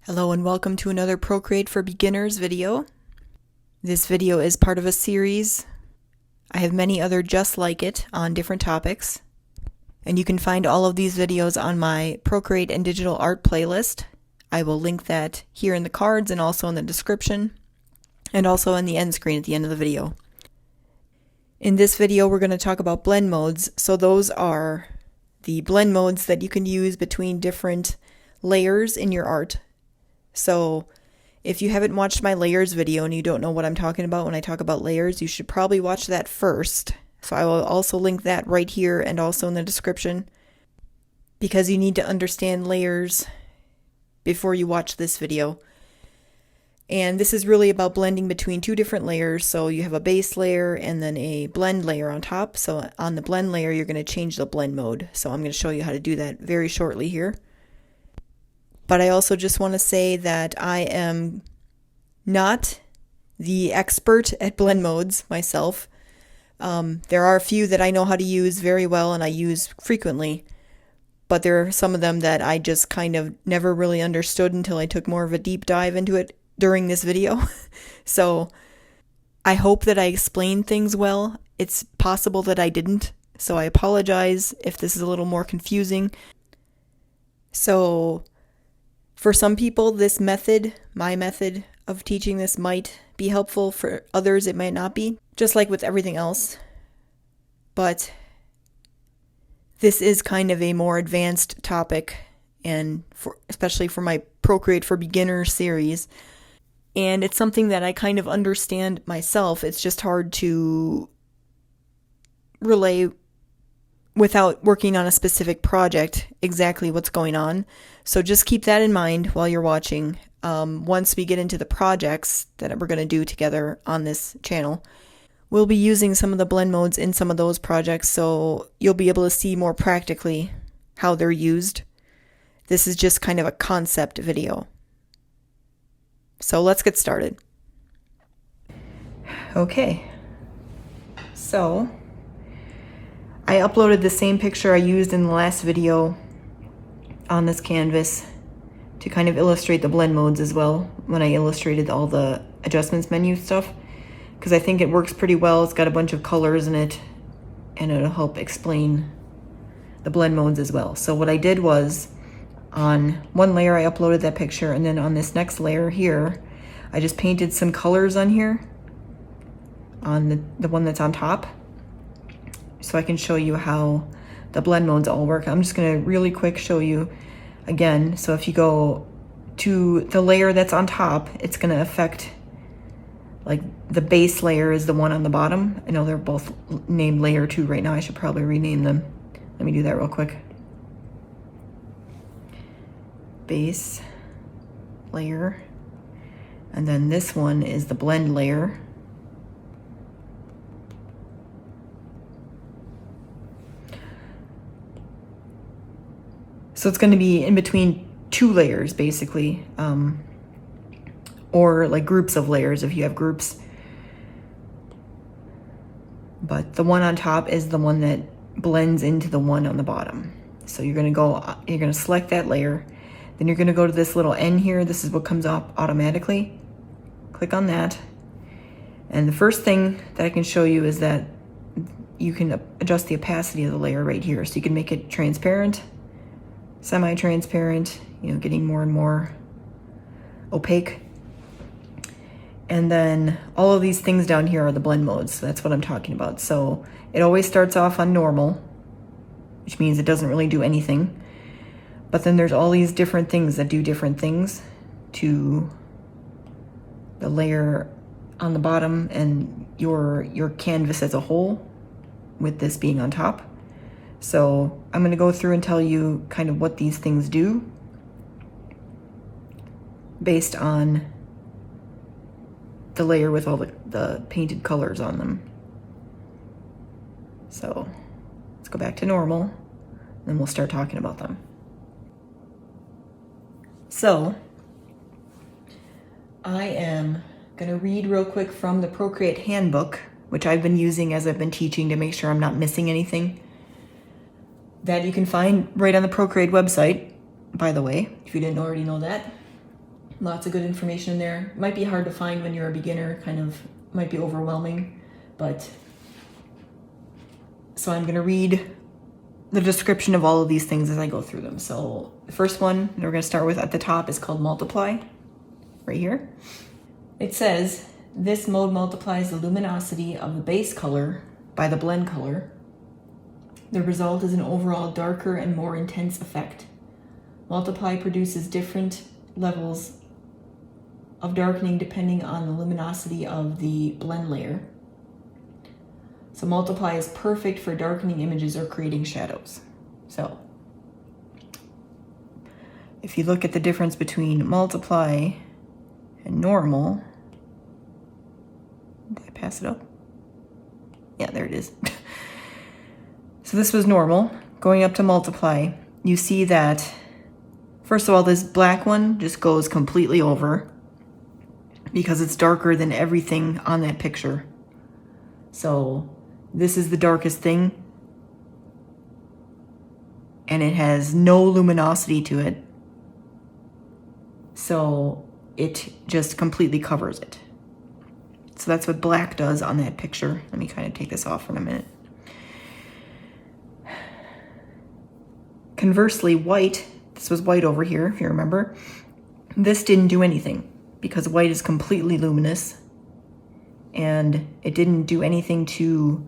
Hello and welcome to another Procreate for Beginners video. This video is part of a series. I have many other just like it on different topics. And you can find all of these videos on my Procreate and Digital Art playlist. I will link that here in the cards and also in the description, and also on the end screen at the end of the video. In this video, we're going to talk about blend modes. So those are the blend modes that you can use between different layers in your art. So if you haven't watched my layers video and you don't know what I'm talking about when I talk about layers, you should probably watch that first. So I will also link that right here and also in the description, because you need to understand layers before you watch this video. And this is really about blending between two different layers. So you have a base layer and then a blend layer on top. So on the blend layer, you're going to change the blend mode. So I'm going to show you how to do that very shortly here. But I also just want to say that I am not the expert at blend modes myself. There are a few that I know how to use very well and I use frequently, but there are some of them that I just kind of never really understood until I took more of a deep dive into it during this video. So I hope that I explained things well. It's possible that I didn't, so I apologize if this is a little more confusing. So for some people, this method, my method of teaching this, might be helpful. For others, it might not be, just like with everything else. But this is kind of a more advanced topic, and especially for my Procreate for Beginners series. And it's something that I kind of understand myself. It's just hard to relay without working on a specific project exactly what's going on. So just keep that in mind while you're watching. Once we get into the projects that we're going to do together on this channel, we'll be using some of the blend modes in some of those projects, so you'll be able to see more practically how they're used. This is just kind of a concept video. So let's get started. Okay, so I uploaded the same picture I used in the last video on this canvas to kind of illustrate the blend modes as well when I illustrated all the adjustments menu stuff, because I think it works pretty well. It's got a bunch of colors in it and it'll help explain the blend modes as well. So what I did was, on one layer I uploaded that picture, and then on this next layer here I just painted some colors on here on the one that's on top, so I can show you how the blend modes all work. I'm just going to really quick show you again. So if you go to the layer that's on top, it's going to affect, like, the base layer is the one on the bottom. I know they're both named layer 2 right now. I should probably rename them. Let me do that real quick. Base layer, and then this one is the blend layer. So it's going to be in between two layers, basically, or like groups of layers if you have groups. But the one on top is the one that blends into the one on the bottom. So you're going to select that layer. Then you're going to go to this little N here. This is what comes up automatically. Click on that. And the first thing that I can show you is that you can adjust the opacity of the layer right here. So you can make it transparent, semi-transparent, getting more and more opaque. And then all of these things down here are the blend modes. So that's what I'm talking about. So it always starts off on normal, which means it doesn't really do anything. But then there's all these different things that do different things to the layer on the bottom and your canvas as a whole, with this being on top. So I'm going to go through and tell you kind of what these things do based on the layer with all the painted colors on them. So let's go back to normal, then we'll start talking about them. So I am going to read real quick from the Procreate handbook, which I've been using as I've been teaching to make sure I'm not missing anything, that you can find right on the Procreate website, by the way, if you didn't already know that. Lots of good information in there. Might be hard to find when you're a beginner, kind of might be overwhelming, but so I'm gonna read the description of all of these things as I go through them. So the first one that we're gonna start with at the top is called multiply, right here. It says, this mode multiplies the luminosity of the base color by the blend color. The result is an overall darker and more intense effect. Multiply produces different levels of darkening depending on the luminosity of the blend layer. So multiply is perfect for darkening images or creating shadows. So if you look at the difference between multiply and normal, did I pass it up? Yeah, there it is. So this was normal. Going up to multiply, you see that, first of all, this black one just goes completely over because it's darker than everything on that picture. So this is the darkest thing, and it has no luminosity to it. So it just completely covers it. So that's what black does on that picture. Let me kind of take this off for a minute. Conversely, white, this was white over here, if you remember. This didn't do anything because white is completely luminous and it didn't do anything to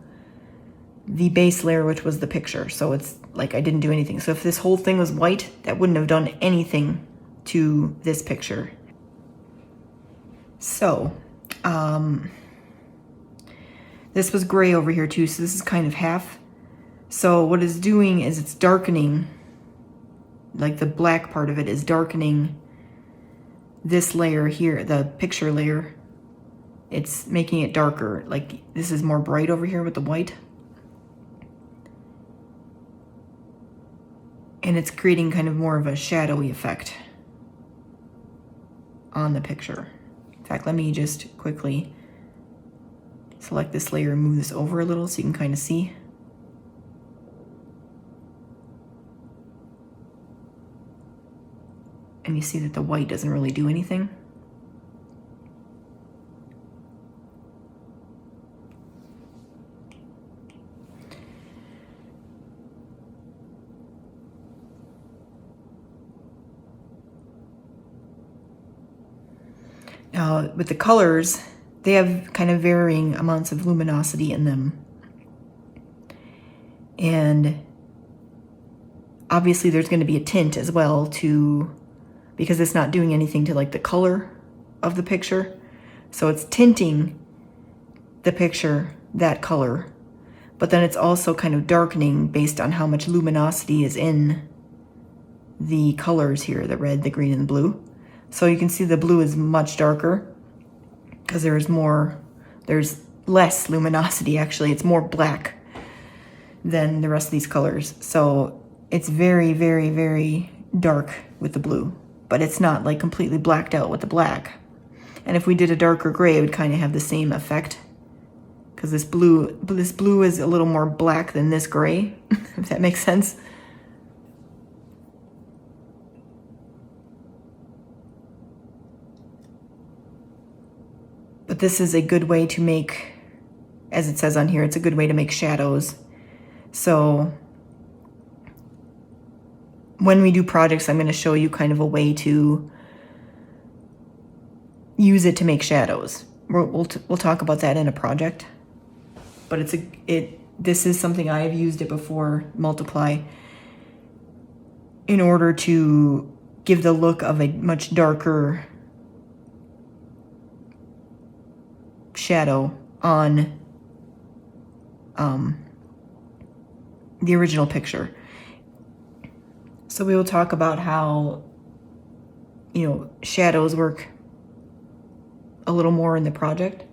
the base layer, which was the picture. So it's like I didn't do anything. So if this whole thing was white, that wouldn't have done anything to this picture. So, this was gray over here too, so this is kind of half. So what it's doing is it's darkening, like the black part of it is darkening this layer here, the picture layer. It's making it darker, like this is more bright over here with the white. And it's creating kind of more of a shadowy effect on the picture. In fact, let me just quickly select this layer and move this over a little so you can kind of see. And you see that the white doesn't really do anything. Now, with the colors, they have kind of varying amounts of luminosity in them. And obviously there's going to be a tint as well because it's not doing anything to like the color of the picture. So it's tinting the picture that color, but then it's also kind of darkening based on how much luminosity is in the colors here, the red, the green, and the blue. So you can see the blue is much darker because there's less luminosity actually. It's more black than the rest of these colors. So it's very, very, very dark with the blue, but it's not like completely blacked out with the black. And if we did a darker gray, it would kind of have the same effect because this blue is a little more black than this gray, if that makes sense. But this is a good way to make, as it says on here, it's a good way to make shadows. So when we do projects, I'm going to show you kind of a way to use it to make shadows. We'll talk about that in a project. But this is something I have used it before, multiply, in order to give the look of a much darker shadow on the original picture. So we will talk about how, shadows work a little more in the project.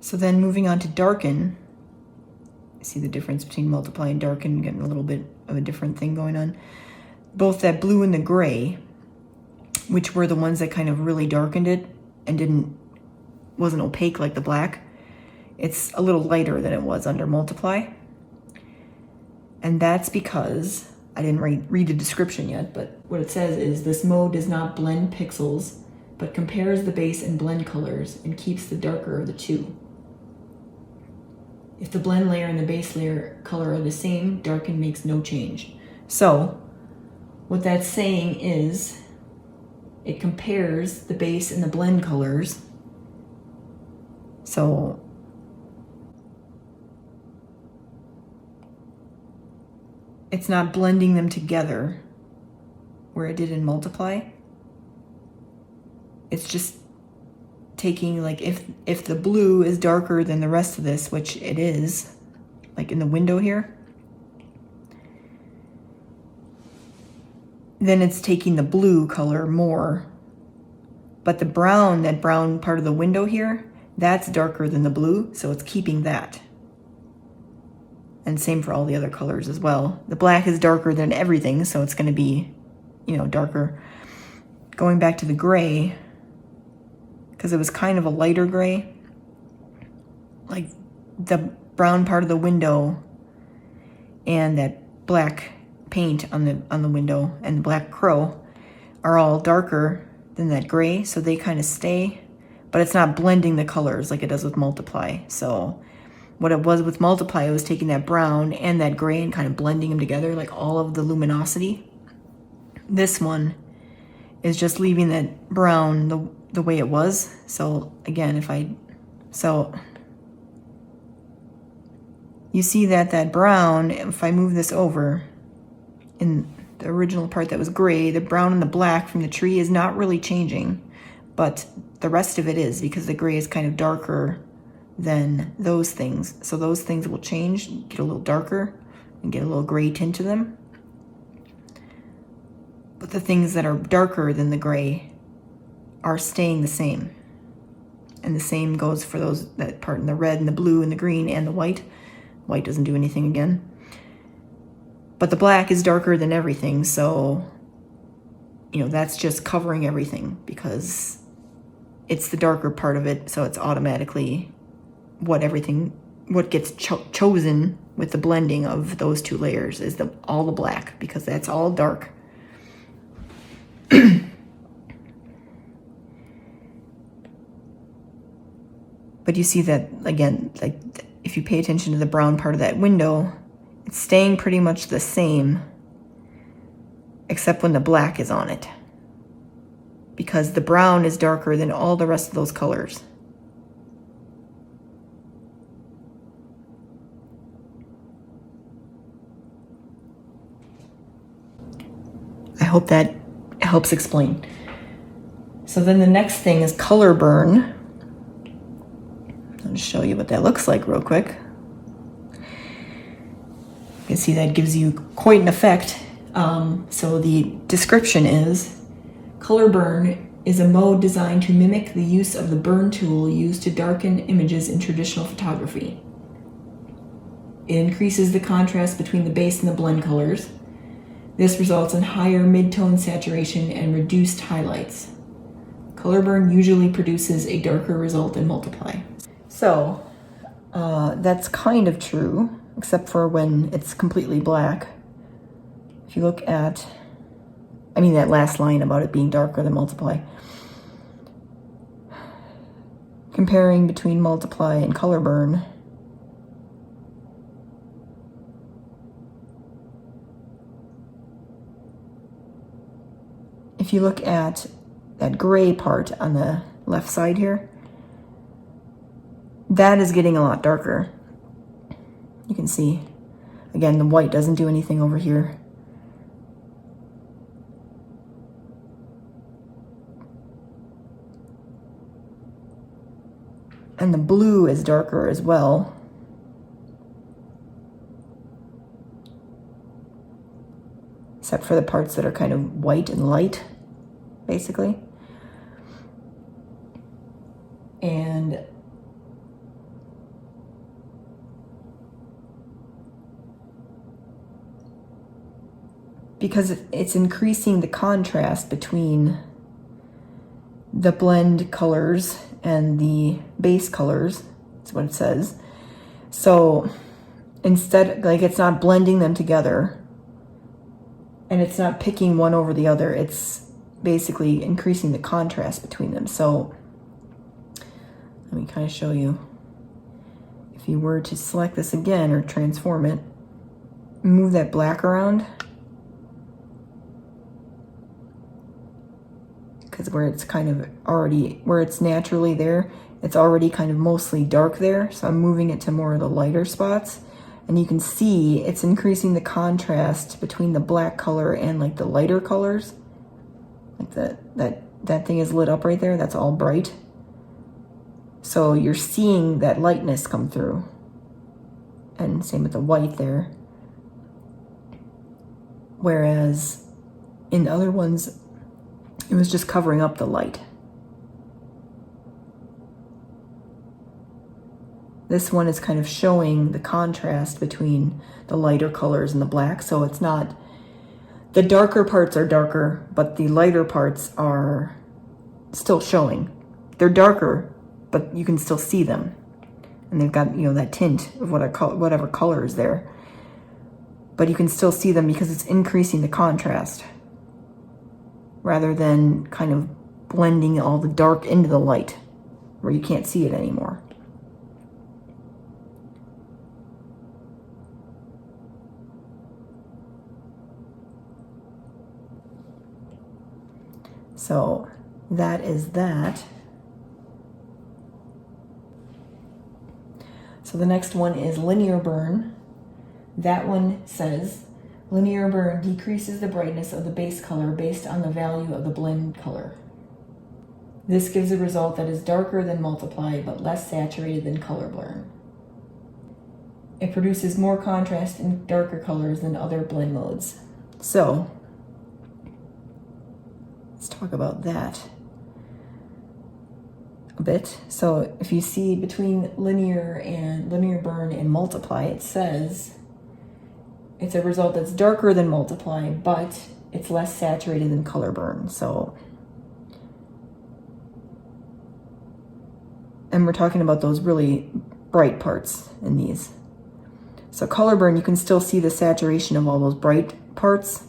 So then moving on to darken, see the difference between multiply and darken, getting a little bit of a different thing going on. both that blue and the gray, which were the ones that kind of really darkened it and wasn't opaque like the black, it's a little lighter than it was under multiply. And that's because I didn't read the description yet, but what it says is this mode does not blend pixels, but compares the base and blend colors and keeps the darker of the two. If the blend layer and the base layer color are the same, Darken makes no change. So what that's saying is it compares the base and the blend colors. So it's not blending them together where it did in multiply. It's just taking, like, if the blue is darker than the rest of this, which it is, like in the window here, then it's taking the blue color more. But the brown, that brown part of the window here, that's darker than the blue, so it's keeping that. And same for all the other colors as well. The black is darker than everything, so it's going to be, darker. Going back to the gray, because it was kind of a lighter gray, like the brown part of the window and that black paint on the window and the black crow are all darker than that gray, so they kind of stay, but it's not blending the colors like it does with multiply. So what it was with multiply, it was taking that brown and that gray and kind of blending them together, like all of the luminosity. This one is just leaving that brown the way it was. So again, you see that brown, if I move this over, in the original part that was gray, the brown and the black from the tree is not really changing, but the rest of it is, because the gray is kind of darker than those things. So those things will change, get a little darker and get a little gray tint to them. But the things that are darker than the gray are staying the same. And the same goes for that part in the red and the blue and the green and the white. White doesn't do anything again. But the black is darker than everything, so that's just covering everything because it's the darker part of it, so it's automatically what gets chosen with the blending of those two layers is all the black, because that's all dark. But you see that, again, like if you pay attention to the brown part of that window, it's staying pretty much the same, except when the black is on it, because the brown is darker than all the rest of those colors. I hope that helps explain. So then the next thing is color burn. I'll just show you what that looks like real quick. You can see that gives you quite an effect. So the description is, color burn is a mode designed to mimic the use of the burn tool used to darken images in traditional photography. It increases the contrast between the base and the blend colors. This results in higher mid-tone saturation and reduced highlights. Color burn usually produces a darker result in multiply. So that's kind of true, except for when it's completely black. If you look at, that last line about it being darker than multiply. Comparing between multiply and color burn, if you look at that gray part on the left side here, that is getting a lot darker. You can see, again, the white doesn't do anything over here. And the blue is darker as well. Except for the parts that are kind of white and light, basically. And because it's increasing the contrast between the blend colors and the base colors. That's what it says. So instead, like, it's not blending them together and it's not picking one over the other. It's basically increasing the contrast between them. So let me kind of show you. If you were to select this again or transform it, move that black around, because where it's kind of already, where it's naturally there, it's already kind of mostly dark there. So I'm moving it to more of the lighter spots, and you can see it's increasing the contrast between the black color and like the lighter colors. Like that thing is lit up right there. That's all bright. So you're seeing that lightness come through. And same with the white there. Whereas in the other ones, it was just covering up the light. This one is kind of showing the contrast between the lighter colors and the black. So it's not, the darker parts are darker, but the lighter parts are still showing. They're darker, but you can still see them. And they've got, you know, that tint of whatever color is there. But you can still see them because it's increasing the contrast rather than kind of blending all the dark into the light where you can't see it anymore. So that is that. So the next one is linear burn. That one says, linear burn decreases the brightness of the base color based on the value of the blend color. This gives a result that is darker than multiply, but less saturated than color burn. It produces more contrast in darker colors than other blend modes. So, let's talk about that a bit. So if you see between linear burn and multiply, it says it's a result that's darker than multiply, but it's less saturated than color burn. So, and we're talking about those really bright parts in these. So color burn, you can still see the saturation of all those bright parts.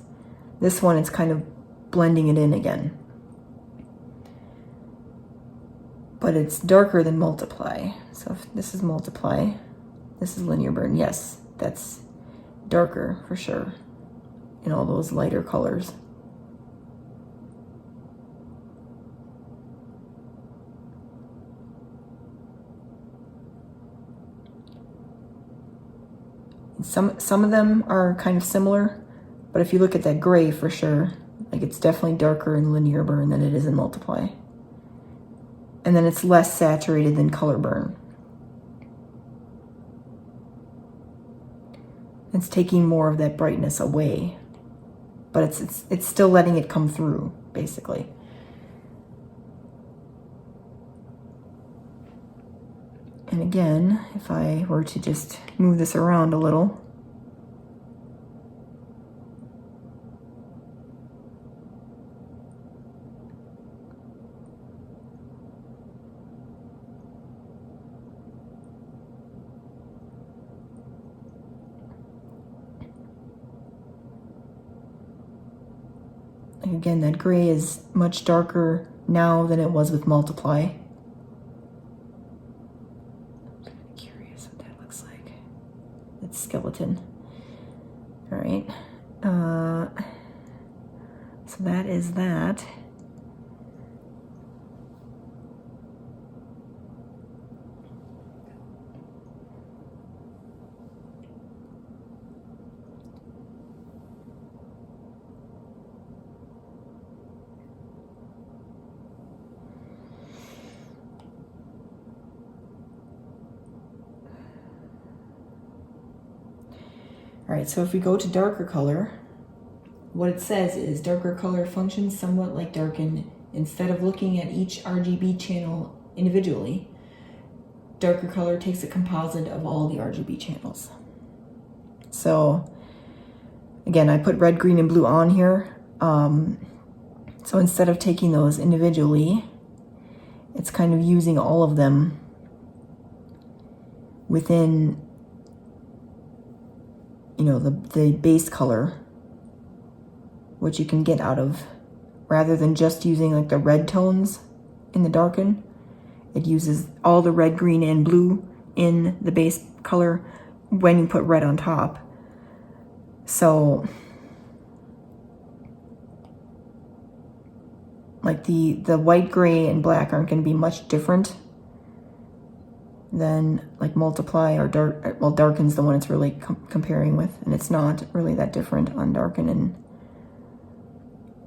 This one, it's kind of blending it in again. But it's darker than multiply. So if this is multiply, this is linear burn. Yes, that's darker for sure in all those lighter colors. Some of them are kind of similar, but if you look at that gray for sure, like it's definitely darker in linear burn than it is in multiply. And then it's less saturated than color burn. It's taking more of that brightness away, but it's still letting it come through, basically. And again, if I were to just move this around a little, again, that gray is much darker now than it was with multiply. I'm curious what that looks like. It's skeleton. All right. So that is that. All right, so if we go to darker color, what it says is darker color functions somewhat like Darken. Instead of looking at each RGB channel individually, darker color takes a composite of all the RGB channels. So Again, I put red, green, and blue on here. So instead of taking those individually, it's kind of using all of them within, you know, the base color, which you can get out of, rather than just using like the red tones in the Darken. It uses all the red, green, and blue in the base color when you put red on top. So like the white, gray, and black aren't going to be much different than like Multiply or Dark. Well, Darken's the one it's really comparing with, and it's not really that different on Darken, and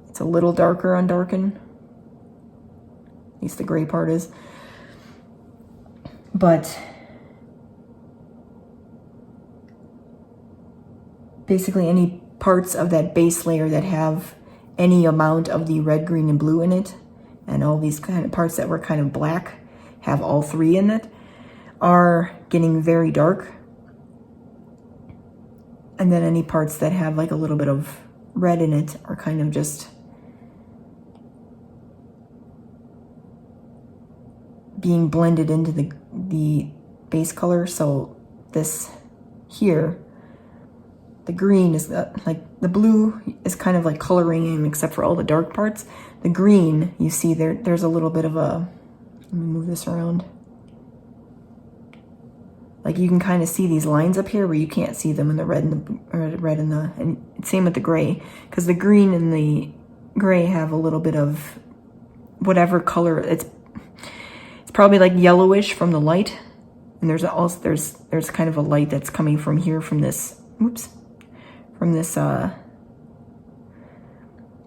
it's a little darker on Darken. At least the gray part is. But basically any parts of that base layer that have any amount of the red, green, and blue in it, and all these kind of parts that were kind of black have all three in it, are getting very dark. And then any parts that have like a little bit of red in it are kind of just being blended into the base color. So this here, the green is like the blue is kind of like coloring in, except for all the dark parts. The green, you see there's a little bit of a, let me move this around. Like you can kind of see these lines up here where you can't see them in the red and same with the gray, because the green and the gray have a little bit of whatever color. It's probably like yellowish from the light, and there's also there's kind of a light that's coming from here from this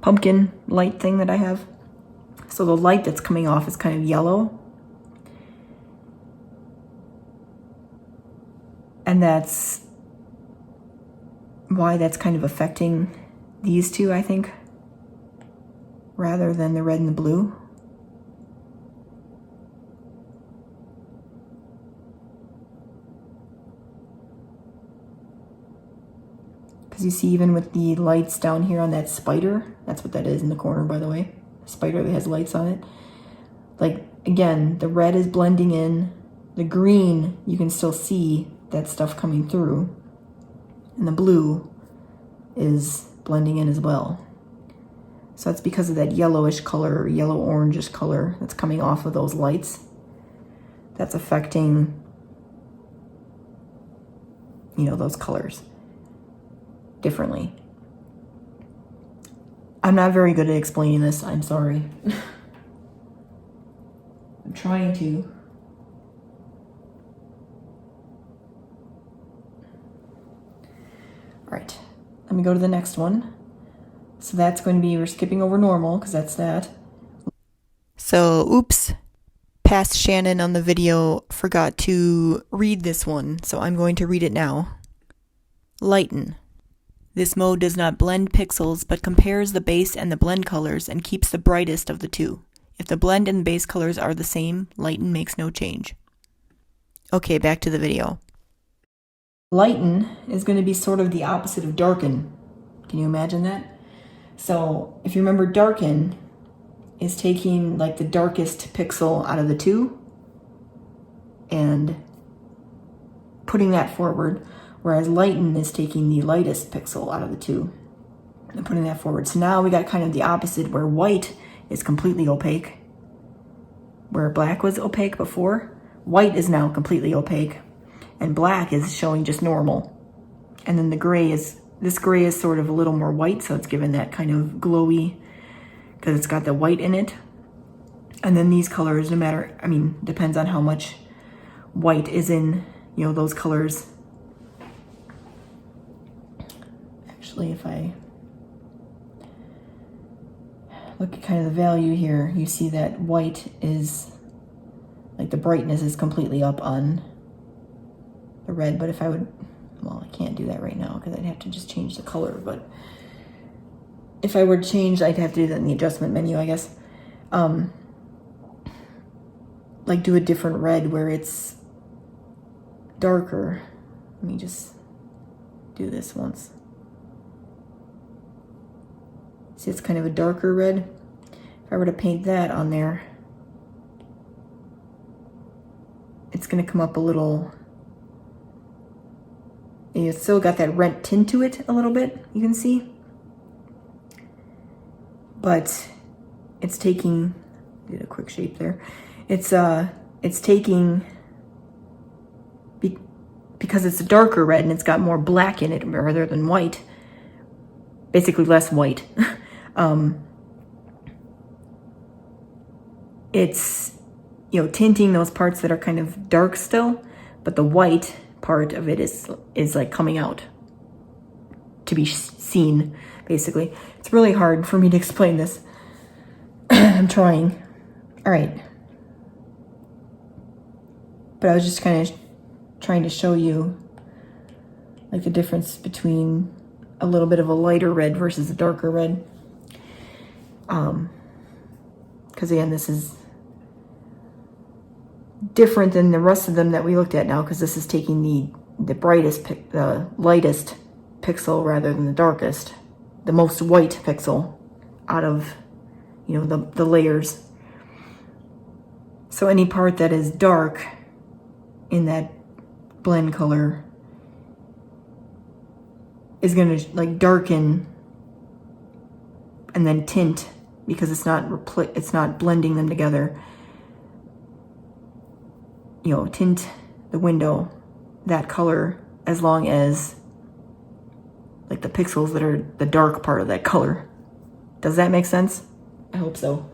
pumpkin light thing that I have. So the light that's coming off is kind of yellow. And that's why that's kind of affecting these two, I think, rather than the red and the blue. Because you see, even with the lights down here on that spider, that's what that is in the corner, by the way, a spider that has lights on it. Like, again, the red is blending in. The green, you can still see that stuff coming through, and the blue is blending in as well. So that's because of that yellowish color, or yellow orangish color that's coming off of those lights. That's affecting, you know, those colors differently. I'm not very good at explaining this, I'm sorry. I'm trying to. Right, let me go to the next one. So that's going to be, we're skipping over normal because that's that. So, oops, past Shannon on the video forgot to read this one, so I'm going to read it now. Lighten. This mode does not blend pixels, but compares the base and the blend colors and keeps the brightest of the two. If the blend and base colors are the same, Lighten makes no change. Okay, back to the video. Lighten is going to be sort of the opposite of Darken. Can you imagine that? So if you remember, Darken is taking like the darkest pixel out of the two and putting that forward, whereas Lighten is taking the lightest pixel out of the two and putting that forward. So now we got kind of the opposite, where white is completely opaque. Where black was opaque before, white is now completely opaque. And black is showing just normal. And then the gray is, this gray is sort of a little more white, so it's given that kind of glowy, because it's got the white in it. And then these colors, no matter, I mean, depends on how much white is in, you know, those colors. Actually, if I look at kind of the value here, you see that white is, like the brightness is completely up on the red, but if I would, well, I can't do that right now because I'd have to just change the color, but if I were to change, I'd have to do that in the adjustment menu, I guess. Like do a different red where it's darker. Let me just do this once. See, it's kind of a darker red. If I were to paint that on there, it's going to come up a little. And it's still got that red tint to it a little bit, you can see. But it's taking, did a quick shape there. It's taking, because it's a darker red and it's got more black in it rather than white, basically less white. It's, you know, tinting those parts that are kind of dark still, but the white part of it is like coming out to be seen, basically. It's really hard for me to explain this. I'm trying. All right. But I was just kind of trying to show you like the difference between a little bit of a lighter red versus a darker red. Because again, this is different than the rest of them that we looked at now, because this is taking the brightest, the lightest pixel rather than the darkest, the most white pixel out of, you know, the layers. So any part that is dark in that blend color is going to like darken and then tint, because it's not blending them together. You know, tint the window that color as long as like the pixels that are the dark part of that color. Does that make sense? I hope so.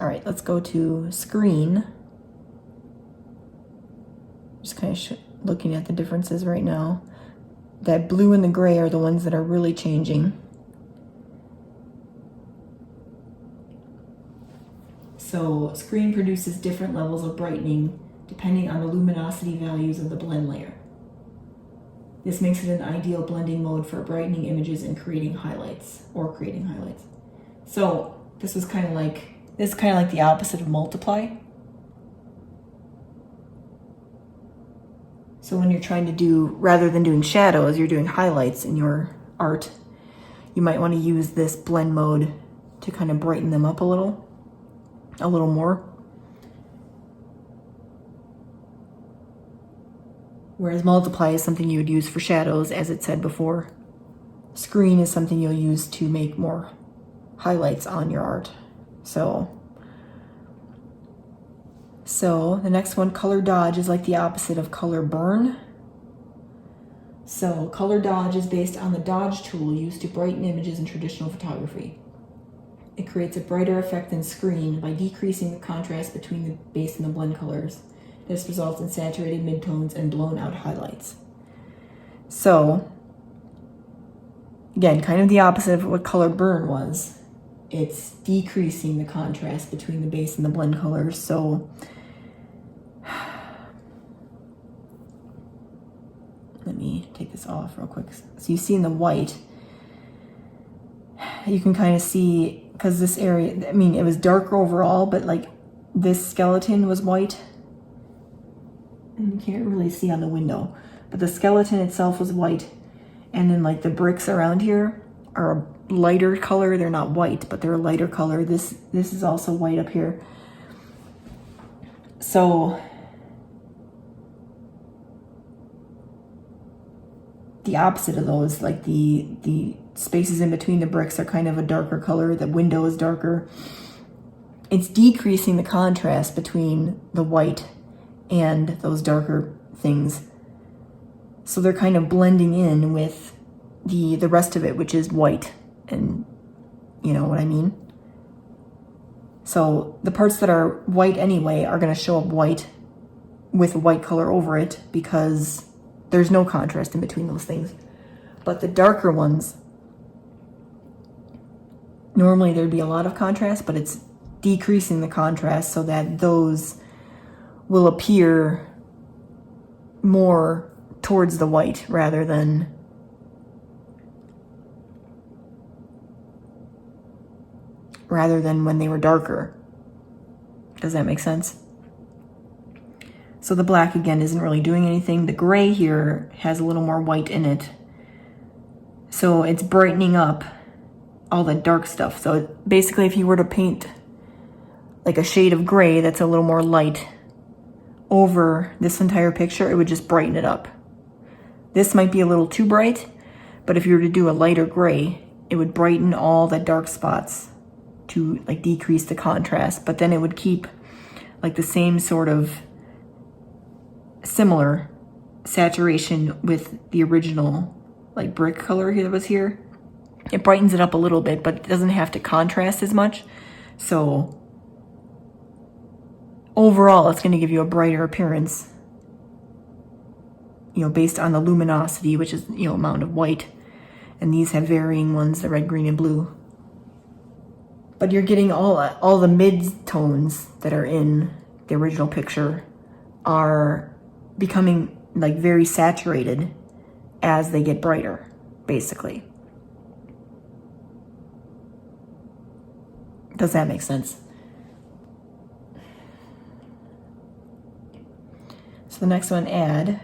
All right, let's go to screen. Just kind of looking at the differences right now. That blue and the gray are the ones that are really changing. So screen produces different levels of brightening depending on the luminosity values of the blend layer. This makes it an ideal blending mode for brightening images and creating highlights. So this is kind of like the opposite of multiply. So when you're trying to do, rather than doing shadows, you're doing highlights in your art, you might want to use this blend mode to kind of brighten them up a little more. Whereas multiply is something you would use for shadows, as it said before. Screen is something you'll use to make more highlights on your art. So the next one, color dodge, is like the opposite of color burn. So color dodge is based on the dodge tool used to brighten images in traditional photography. It creates a brighter effect than screen by decreasing the contrast between the base and the blend colors. This results in saturated midtones and blown out highlights. So again, kind of the opposite of what color burn was. It's decreasing the contrast between the base and the blend colors. So let me take this off real quick. So you see in the white, you can kind of see, because this area, I mean, it was darker overall, but like this skeleton was white. And you can't really see on the window, but the skeleton itself was white. And then like the bricks around here are a lighter color. They're not white, but they're a lighter color. This is also white up here. So the opposite of those, like the spaces in between the bricks are kind of a darker color. The window is darker. It's decreasing the contrast between the white and those darker things. So they're kind of blending in with the rest of it, which is white. And you know what I mean? So the parts that are white anyway are going to show up white with white color over it, because there's no contrast in between those things. But the darker ones, normally there'd be a lot of contrast, but it's decreasing the contrast so that those will appear more towards the white rather than when they were darker. Does that make sense? So the black, again, isn't really doing anything. The gray here has a little more white in it. So it's brightening up all the dark stuff. So basically, if you were to paint like a shade of gray that's a little more light over this entire picture, it would just brighten it up. This might be a little too bright, but if you were to do a lighter gray, it would brighten all the dark spots to like decrease the contrast, but then it would keep like the same sort of similar saturation with the original like brick color that was here. It brightens it up a little bit, but it doesn't have to contrast as much. So overall, it's going to give you a brighter appearance, you know, based on the luminosity, which is, you know, amount of white. And these have varying ones, the red, green, and blue. But you're getting all the mid-tones that are in the original picture are becoming like very saturated as they get brighter, basically. Does that make sense? So the next one, add.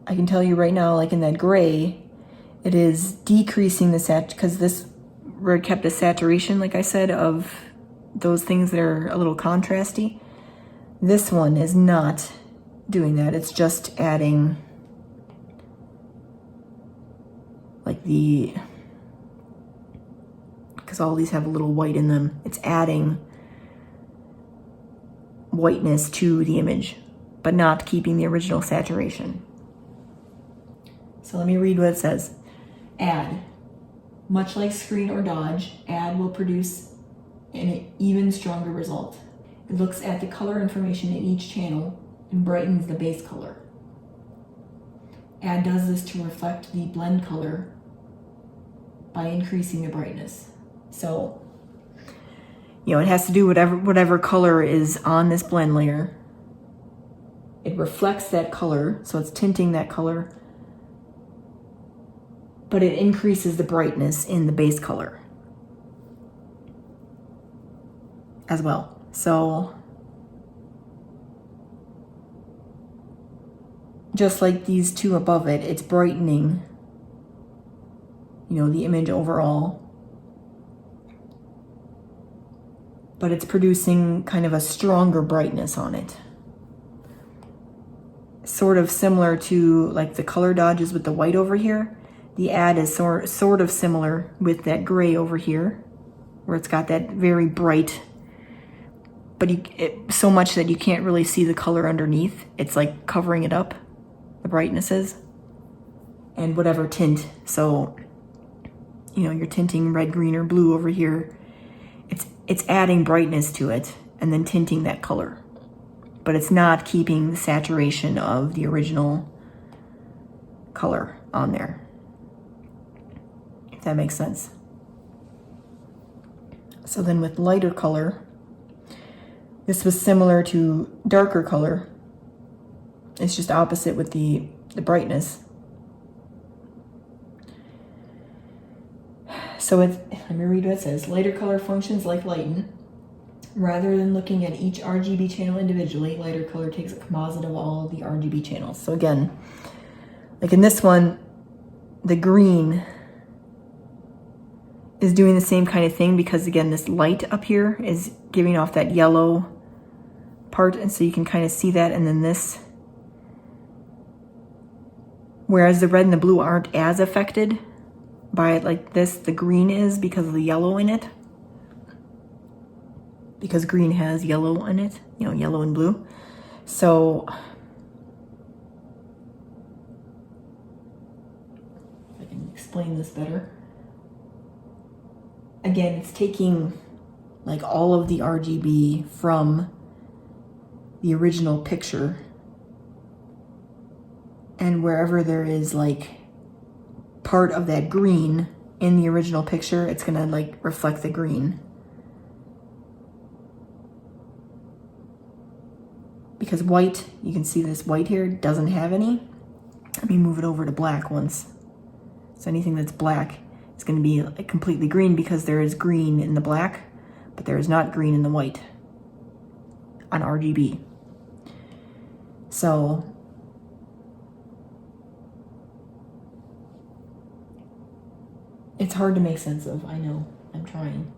I can tell you right now, like in that gray, it is decreasing the because this, where it kept the saturation, like I said, of those things that are a little contrasty. This one is not doing that. It's just adding like because all these have a little white in them, it's adding whiteness to the image, but not keeping the original saturation. So let me read what it says. Add. Much like screen or dodge, add will produce an even stronger result. It looks at the color information in each channel and brightens the base color. Add does this to reflect the blend color by increasing the brightness. So, you know, it has to do whatever color is on this blend layer. It reflects that color, so it's tinting that color, but it increases the brightness in the base color as well. So just like these two above it, it's brightening, you know, the image overall, but it's producing kind of a stronger brightness on it. Sort of similar to like the color dodges with the white over here. The add is sort of similar with that gray over here, where it's got that very bright, but so much that you can't really see the color underneath. It's like covering it up, the brightnesses, and whatever tint. So, you know, you're tinting red, green, or blue over here. It's adding brightness to it and then tinting that color, but it's not keeping the saturation of the original color on there. If that makes sense. So then with lighter color, this was similar to darker color. It's just opposite with the brightness. So let me read what it says. Lighter color functions like Lighten. Rather than looking at each RGB channel individually, lighter color takes a composite of all of the RGB channels. So again, like in this one, the green is doing the same kind of thing because again, this light up here is giving off that yellow part, and so you can kind of see that, and then this, whereas the red and the blue aren't as affected by it like this, the green is because of the yellow in it. Because green has yellow in it, you know, yellow and blue. So if I can explain this better. Again, it's taking like all of the RGB from the original picture, and wherever there is like part of that green in the original picture, it's gonna like reflect the green. Because white, you can see this white here doesn't have any. Let me move it over to black once. So anything that's black is going to be like completely green because there is green in the black, but there is not green in the white. on RGB. So it's hard to make sense of, I know, I'm trying.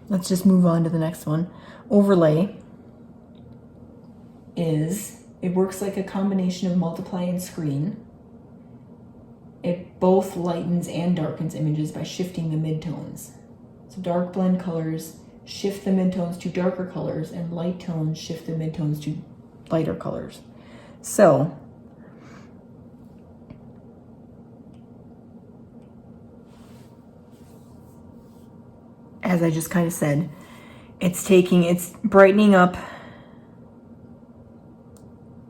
Let's just move on to the next one. Overlay it works like a combination of multiply and screen. It both lightens and darkens images by shifting the midtones. So dark blend colors shift the midtones to darker colors, and light tones shift the midtones to lighter colors. So as I just kind of said, it's brightening up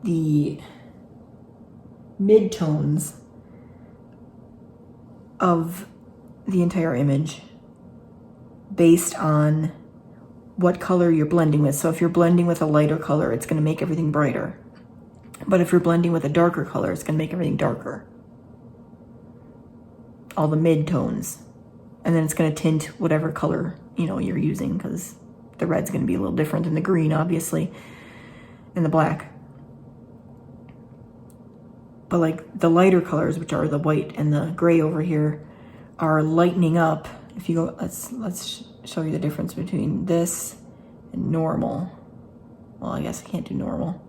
the midtones of the entire image based on what color you're blending with. So if you're blending with a lighter color, it's going to make everything brighter. But if you're blending with a darker color, it's going to make everything darker. All the midtones. And then it's going to tint whatever color, you're using, because the red's going to be a little different than the green, obviously, and the black. But like the lighter colors, which are the white and the gray over here, are lightening up. If you go, let's show you the difference between this and normal. Well, I guess I can't do normal.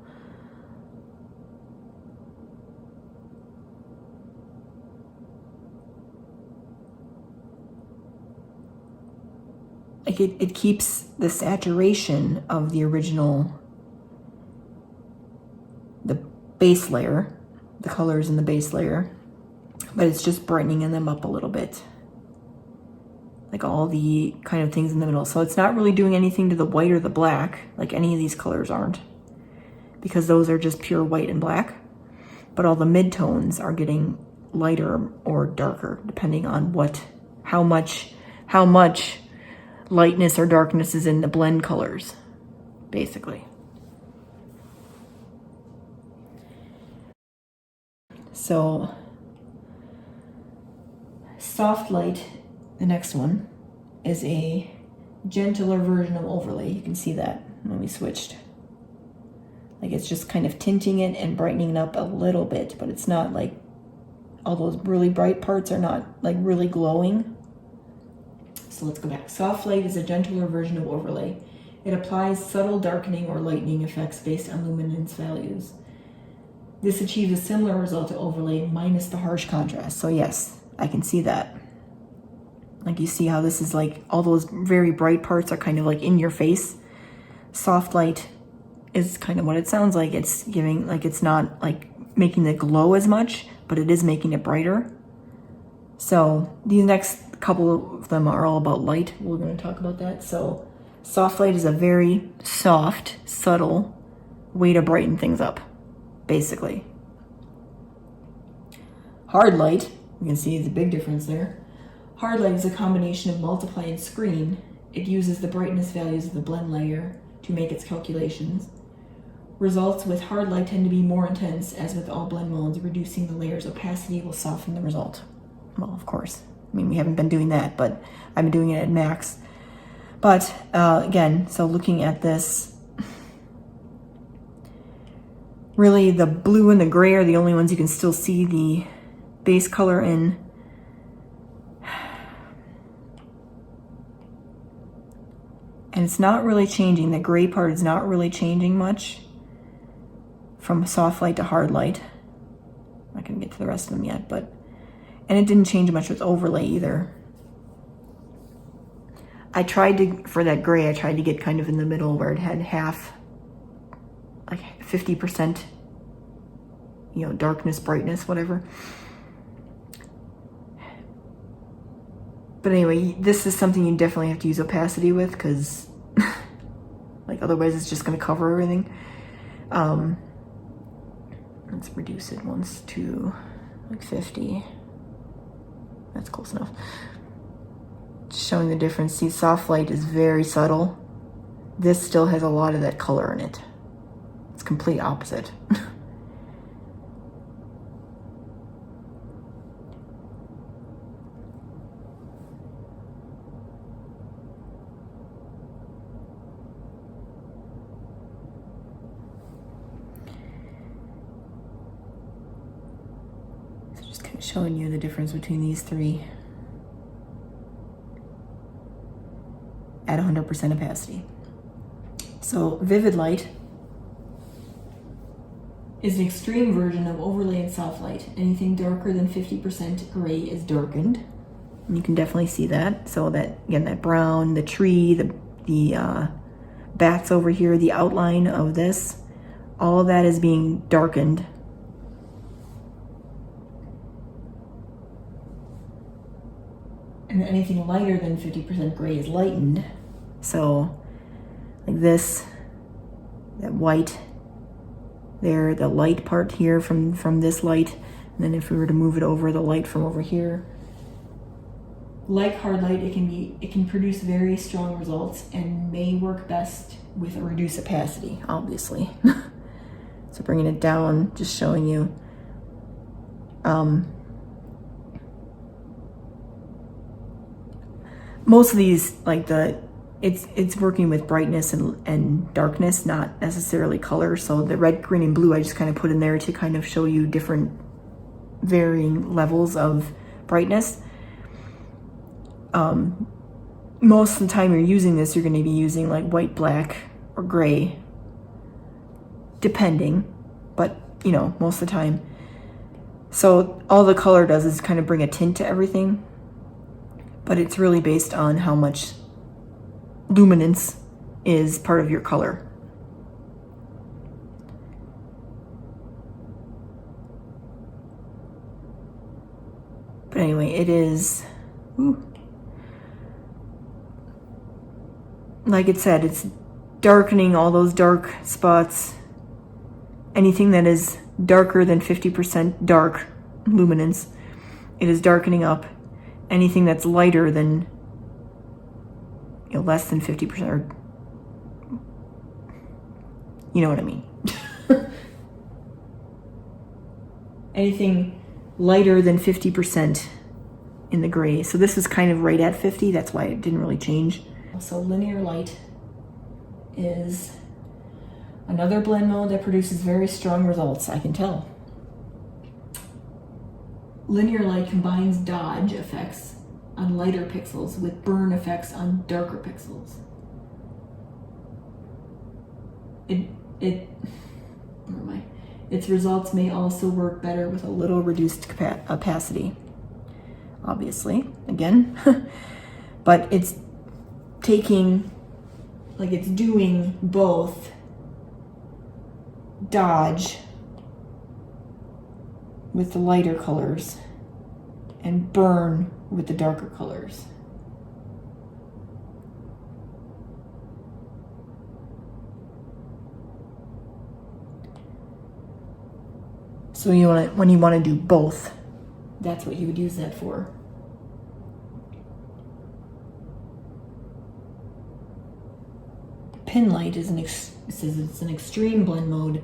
Like it keeps the saturation of the original, the base layer, the colors in the base layer, but it's just brightening them up a little bit. Like all the kind of things in the middle. So it's not really doing anything to the white or the black, like any of these colors aren't, because those are just pure white and black. But all the midtones are getting lighter or darker, depending on how much lightness or darkness is in the blend colors, basically. So soft light, the next one, is a gentler version of overlay. You can see that when we switched. Like it's just kind of tinting it and brightening it up a little bit, but it's not like all those really bright parts are not like really glowing. So let's go back. Soft light is a gentler version of overlay. It applies subtle darkening or lightening effects based on luminance values. This achieves a similar result to overlay minus the harsh contrast. So yes, I can see that. Like you see how this is like all those very bright parts are kind of like in your face. Soft light is kind of what it sounds like. It's giving, like it's not like making it glow as much, but it is making it brighter. So these next couple of them are all about light. We're going to talk about that. So soft light is a very soft, subtle way to brighten things up, basically. Hard light, you can see the big difference there. Hard light is a combination of multiply and screen. It uses the brightness values of the blend layer to make its calculations. Results with hard light tend to be more intense, as with all blend modes. Reducing the layer's opacity will soften the result. Well, of course. I mean, we haven't been doing that, but I've been doing it at max. But again, so looking at this, really the blue and the gray are the only ones you can still see the base color in. And it's not really changing. The gray part is not really changing much from soft light to hard light. I'm not going to get to the rest of them yet, and it didn't change much with overlay either. I tried to, for that gray, I tried to get kind of in the middle where it had half, like 50%, darkness, brightness, whatever. But anyway, this is something you definitely have to use opacity with, because like otherwise it's just going to cover everything. Let's reduce it once to like 50. That's close enough. Just showing the difference. See, soft light is very subtle. This still has a lot of that color in it. It's complete opposite. Just kind of showing you the difference between these three at 100% opacity. So Vivid Light is an extreme version of overlay and soft light. Anything darker than 50% gray is darkened. And you can definitely see that. So that, again, that brown, the tree, the bats over here, the outline of this, all of that is being darkened. And anything lighter than 50% gray is lightened. So like this, that white there, the light part here from this light, and then if we were to move it over, the light from over here. Like hard light, it can produce very strong results and may work best with a reduced opacity, obviously. So bringing it down, just showing you. Most of these, like it's working with brightness and darkness, not necessarily color. So the red, green, and blue I just kind of put in there to kind of show you different varying levels of brightness. Most of the time you're using this, you're going to be using like white, black, or gray, depending, but you know, most of the time. So all the color does is kind of bring a tint to everything, but it's really based on how much luminance is part of your color. But anyway, it is, like it said, it's darkening all those dark spots. Anything that is darker than 50% dark luminance, it is darkening up. Anything that's lighter than, you know, less than 50%, or you know what I mean. Anything lighter than 50% in the gray. So this is kind of right at 50, that's why it didn't really change. So linear light is another blend mode that produces very strong results, I can tell. Linear light combines dodge effects on lighter pixels with burn effects on darker pixels. Its results may also work better with a little reduced opacity, obviously, again. But it's taking, like it's doing both dodge with the lighter colors and burn with the darker colors. So when you want to do both, that's what you would use that for. Pin light is it's an extreme blend mode.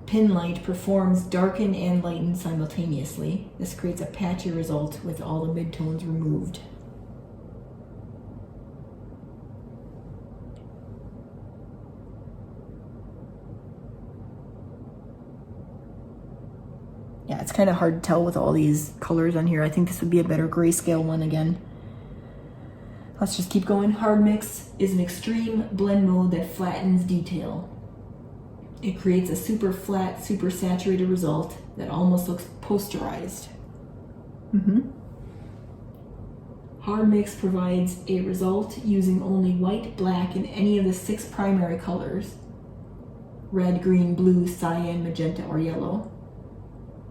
Pin light performs darken and lighten simultaneously. This creates a patchy result with all the midtones removed. Yeah, it's kind of hard to tell with all these colors on here. I think this would be a better grayscale one again. Let's just keep going. Hard mix is an extreme blend mode that flattens detail. It creates a super flat, super saturated result that almost looks posterized. Hard mix provides a result using only white, black, and any of the 6 primary colors: red, green, blue, cyan, magenta, or yellow.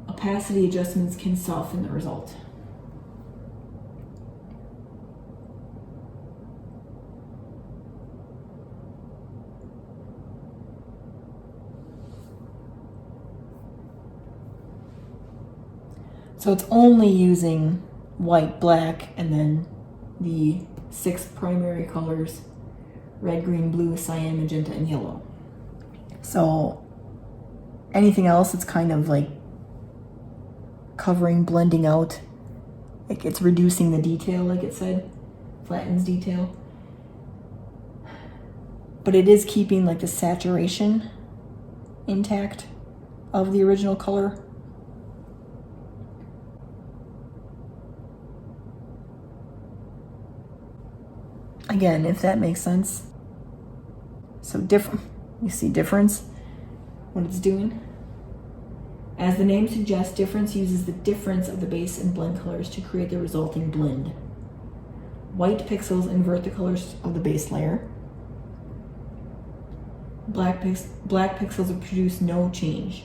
Opacity adjustments can soften the result. So it's only using white, black, and then the 6 primary colors: red, green, blue, cyan, magenta, and yellow. So anything else, it's kind of like covering, blending out. Like it's reducing the detail, like it said, flattens detail. But it is keeping like the saturation intact of the original color. Again, if that makes sense. So different, you see difference, what it's doing? As the name suggests, difference uses the difference of the base and blend colors to create the resulting blend. White pixels invert the colors of the base layer. Black pixels produce no change,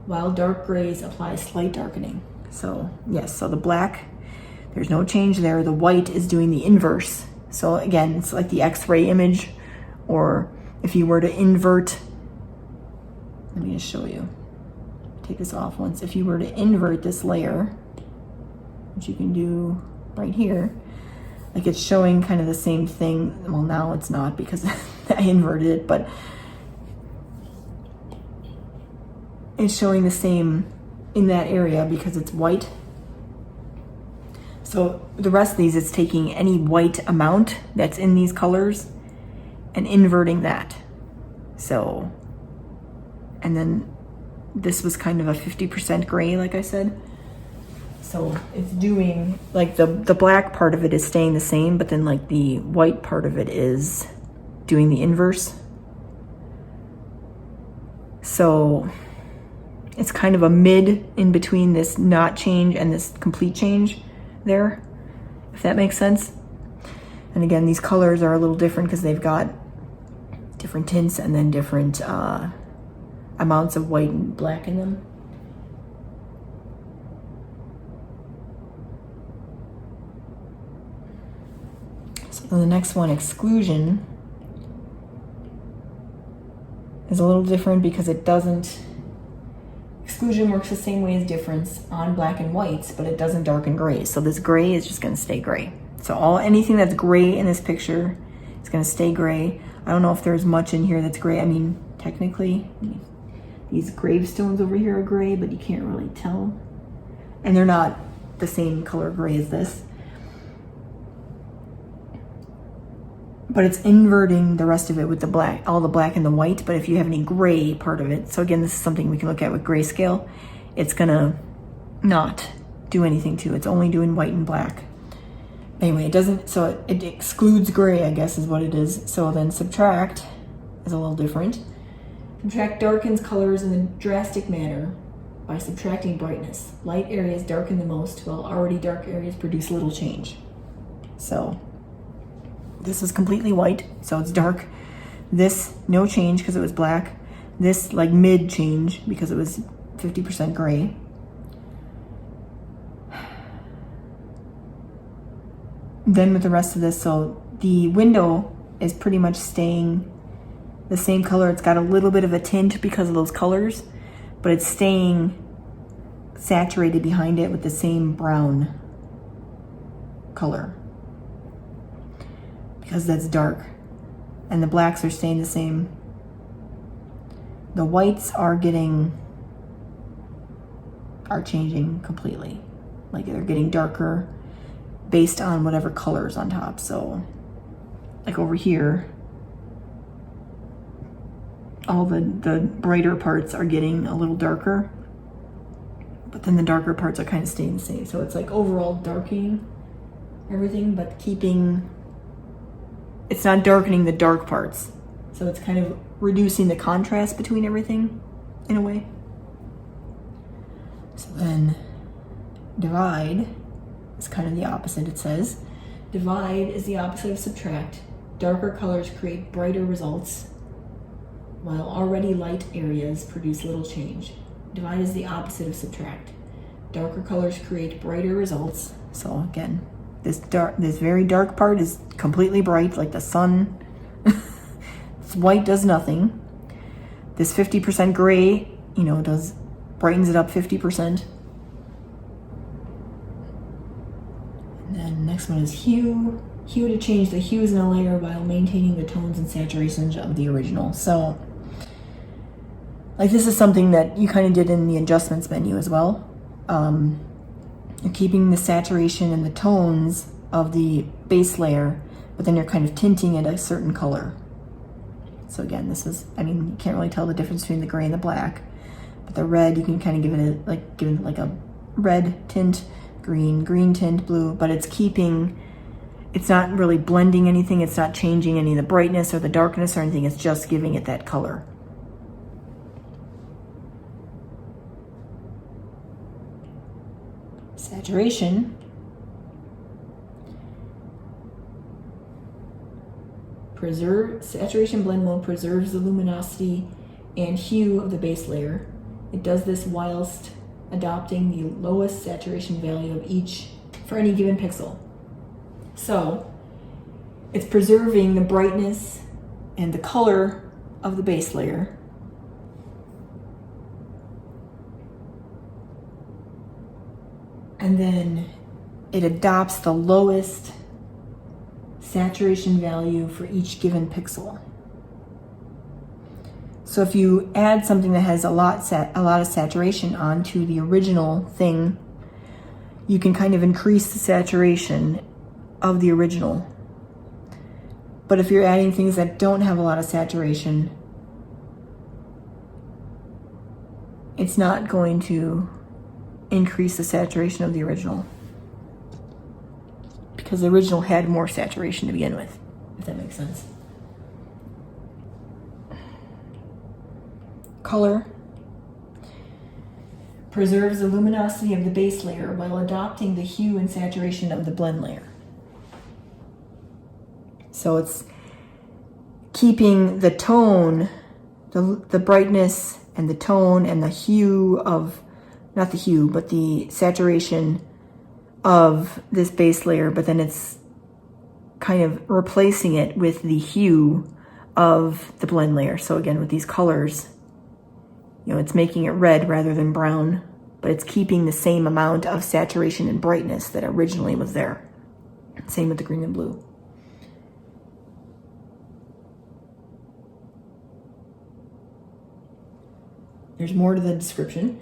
while dark grays apply slight darkening. So yes, so the black, there's no change there. The white is doing the inverse. So again, it's like the X-ray image, or if you were to invert, let me just show you. Take this off once. If you were to invert this layer, which you can do right here, like it's showing kind of the same thing. Well, now it's not because I inverted it, but it's showing the same in that area because it's white. So the rest of these, it's taking any white amount that's in these colors and inverting that. So, and then this was kind of a 50% gray, like I said. So it's doing, like the black part of it is staying the same, but then like the white part of it is doing the inverse. So it's kind of a mid in between this not change and this complete change there, if that makes sense. And again, these colors are a little different because they've got different tints and then different amounts of white and black in them. So the next one, Exclusion, is a little different because it doesn't, Exclusion works the same way as difference on black and whites, but it doesn't darken gray. So this gray is just gonna stay gray. So anything that's gray in this picture is gonna stay gray. I don't know if there's much in here that's gray. I mean, technically, these gravestones over here are gray, but you can't really tell. And they're not the same color gray as this. But it's inverting the rest of it with the black, all the black and the white. But if you have any gray part of it, so again, this is something we can look at with grayscale, it's gonna not do anything to it. It's only doing white and black. Anyway, it doesn't, so it excludes gray, I guess is what it is. So then subtract is a little different. Subtract darkens colors in a drastic manner by subtracting brightness. Light areas darken the most, while already dark areas produce little change. So this is completely white, so it's dark. This, no change because it was black. This, like mid change because it was 50% gray. Then with the rest of this, so the window is pretty much staying the same color. It's got a little bit of a tint because of those colors, but it's staying saturated behind it with the same brown color because that's dark. And the blacks are staying the same. The whites are changing completely. Like they're getting darker based on whatever color's on top. So like over here, all the brighter parts are getting a little darker, but then the darker parts are kind of staying the same. So it's like overall darkening everything, but it's not darkening the dark parts. So it's kind of reducing the contrast between everything in a way. So then divide is kind of the opposite. It says, divide is the opposite of subtract. Darker colors create brighter results, while already light areas produce little change. Divide is the opposite of subtract. Darker colors create brighter results. So again, this very dark part is completely bright, like the sun. White does nothing. This 50% gray, brightens it up 50%. And then next one is hue. Hue to change the hues in a layer while maintaining the tones and saturations of the original. So like this is something that you kind of did in the adjustments menu as well. You're keeping the saturation and the tones of the base layer, but then you're kind of tinting it a certain color. So again, you can't really tell the difference between the gray and the black, but the red, you can kind of give it like a red tint, green tint, blue, but it's it's not really blending anything. It's not changing any of the brightness or the darkness or anything. It's just giving it that color. Saturation. Saturation blend mode preserves the luminosity and hue of the base layer. It does this whilst adopting the lowest saturation value of each for any given pixel. So it's preserving the brightness and the color of the base layer. And then it adopts the lowest saturation value for each given pixel. So if you add something that has a lot of saturation onto the original thing, you can kind of increase the saturation of the original. But if you're adding things that don't have a lot of saturation, it's not going to increase the saturation of the original, because the original had more saturation to begin with, if that makes sense. Color preserves the luminosity of the base layer while adopting the hue and saturation of the blend layer. So it's keeping the tone, the brightness and the tone and the hue of, not the hue, but the saturation of this base layer, but then it's kind of replacing it with the hue of the blend layer. So again, with these colors, you know, it's making it red rather than brown, but it's keeping the same amount of saturation and brightness that originally was there. Same with the green and blue. There's more to the description.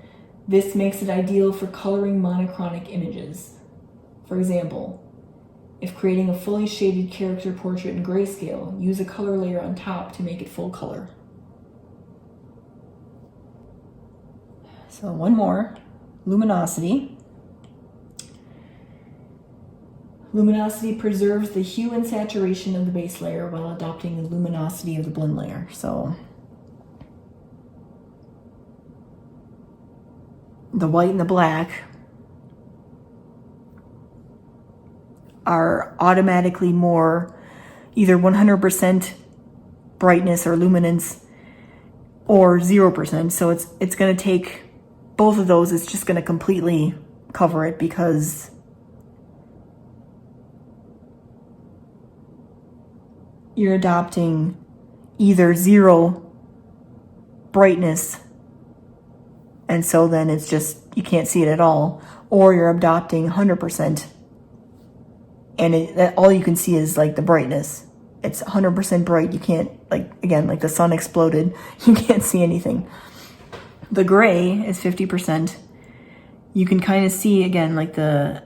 This makes it ideal for coloring monochronic images. For example, if creating a fully shaded character portrait in grayscale, use a color layer on top to make it full color. So one more, luminosity. Luminosity preserves the hue and saturation of the base layer while adopting the luminosity of the blend layer. So the white and the black are automatically more either 100% brightness or luminance or 0%. So it's going to take both of those. It's just going to completely cover it, because you're adopting either 0 brightness, and so then it's just, you can't see it at all, or you're adopting 100%, and all you can see is like the brightness. It's 100% bright. You can't, like, again, like the sun exploded, you can't see anything. The gray is 50%. You can kind of see, again, like a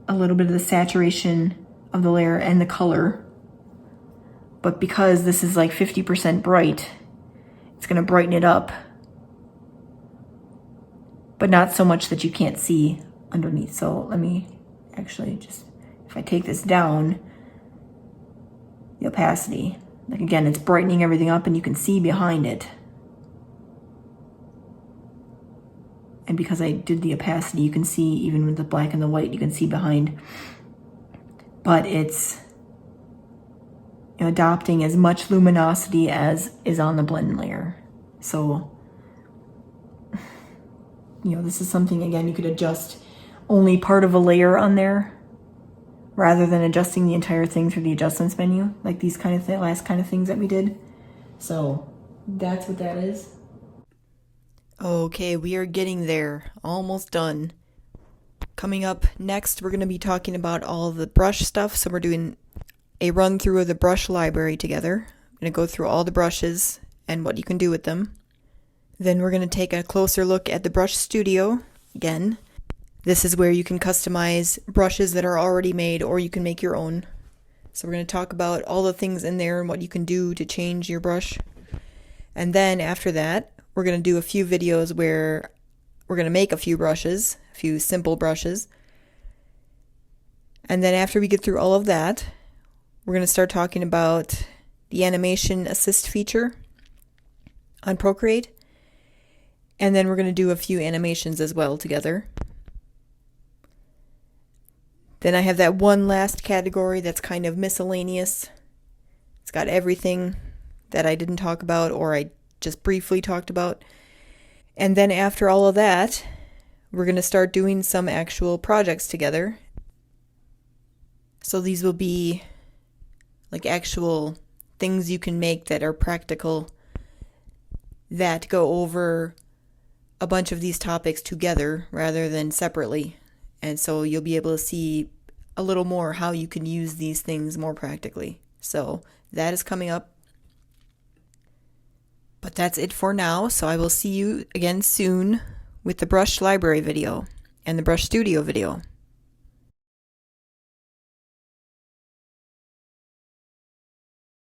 little bit of the saturation of the layer and the color. But because this is like 50% bright, it's going to brighten it up, but not so much that you can't see underneath. So let me actually just, if I take this down, the opacity, like again, it's brightening everything up and you can see behind it. And because I did the opacity, you can see, even with the black and the white, you can see behind. But it's, you know, adopting as much luminosity as is on the blend layer. So, you know, this is something, again, you could adjust only part of a layer on there rather than adjusting the entire thing through the adjustments menu, like these kind of last kind of things that we did. So that's what that is. Okay, we are getting there. Almost done. Coming up next, we're going to be talking about all the brush stuff. So we're doing a run through of the brush library together. I'm going to go through all the brushes and what you can do with them. Then we're going to take a closer look at the Brush Studio. Again, this is where you can customize brushes that are already made, or you can make your own. So we're going to talk about all the things in there and what you can do to change your brush. And then after that, we're going to do a few videos where we're going to make a few brushes, a few simple brushes. And then after we get through all of that, We're going to start talking about the animation assist feature on Procreate. And then we're going to do a few animations as well together. Then I have that one last category that's kind of miscellaneous. It's got everything that I didn't talk about or I just briefly talked about. And then after all of that, we're going to start doing some actual projects together. So these will be like actual things you can make that are practical that go over a bunch of these topics together rather than separately. And so you'll be able to see a little more how you can use these things more practically. So that is coming up. But that's it for now. So I will see you again soon with the brush library video and the brush studio video.